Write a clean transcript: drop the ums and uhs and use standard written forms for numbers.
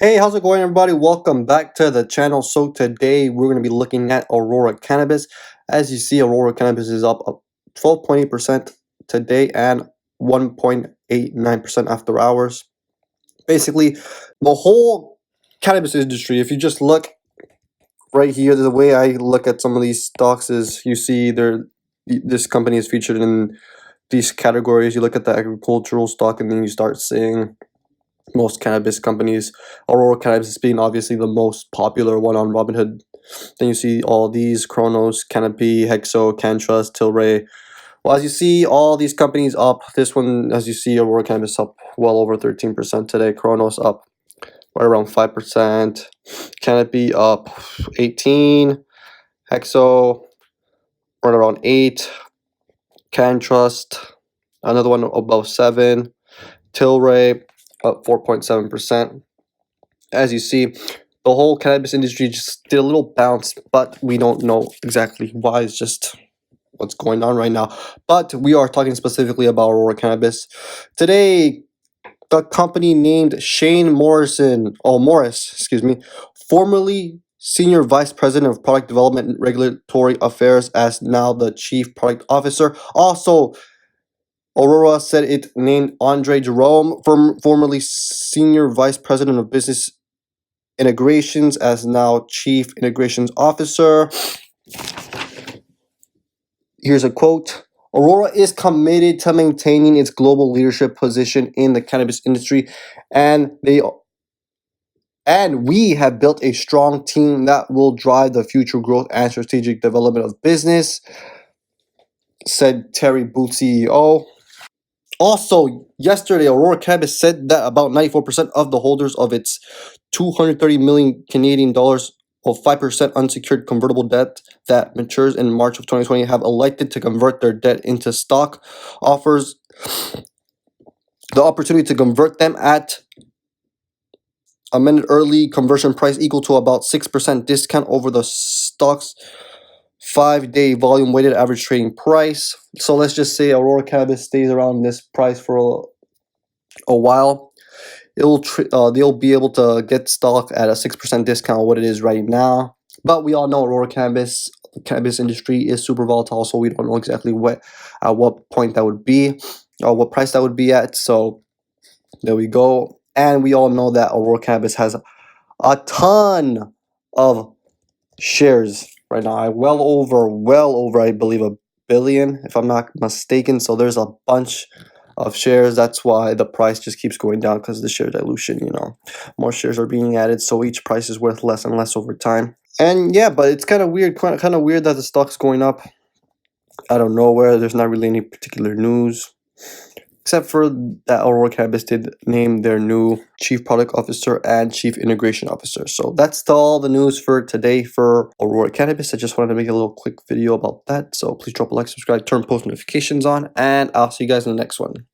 Hey, how's it going, everybody? Welcome back to the channel. So today we're going to be looking at Aurora Cannabis. As you see, Aurora Cannabis is up 12.8% today and 1.89% after hours. Basically, the whole cannabis industry, if you just look right here, the way I look at some of these stocks is you see this company is featured in these categories. You look at the agricultural stock and then you start seeing most cannabis companies. Aurora Cannabis being obviously the most popular one on Robinhood. Then you see all these: Kronos, Canopy, Hexo, CanTrust, Tilray. Well, as you see, all these companies up. This one, as you see, Aurora Cannabis up well over 13% today. Kronos up right around 5%. Canopy up 18. Hexo right around 8. CanTrust another one above 7. Tilray up 4.7%. As you see, the whole cannabis industry just did a little bounce, but we don't know exactly why. It's just what's going on right now. But we are talking specifically about Aurora Cannabis. Today, the company named Shane Morris, formerly Senior Vice President of Product Development and Regulatory Affairs, as now the Chief Product Officer. Also, Aurora said it named Andre Jerome, formerly Senior Vice President of Business Integrations, as now Chief Integrations Officer. Here's a quote: Aurora is committed to maintaining its global leadership position in the cannabis industry, and we have built a strong team that will drive the future growth and strategic development of business, said Terry Booth, CEO. Also, yesterday, Aurora Cannabis said that about 94% of the holders of its 230 million Canadian dollars of 5% unsecured convertible debt that matures in March of 2020 have elected to convert their debt into stock. Offers the opportunity to convert them at amended early conversion price equal to about 6% discount over the stock's 5-day volume weighted average trading price. So let's just say Aurora Cannabis stays around this price for a while. They'll be able to get stock at a 6% discount on what it is right now. But we all know Aurora Cannabis, the cannabis industry is super volatile, so we don't know exactly at what point that would be or what price that would be at. So there we go. And we all know that Aurora Cannabis has a ton of shares right now. Well over, I believe, a billion, if I'm not mistaken. So there's a bunch of shares. That's why the price just keeps going down, because of the share dilution. More shares are being added, so each price is worth less and less over time. And yeah, but it's kind of weird that the stock's going up out of nowhere. There's not really any particular news, except for that Aurora Cannabis did name their new Chief Product Officer and Chief Integration Officer. So that's all the news for today for Aurora Cannabis. I just wanted to make a little quick video about that. So please drop a like, subscribe, turn post notifications on, and I'll see you guys in the next one.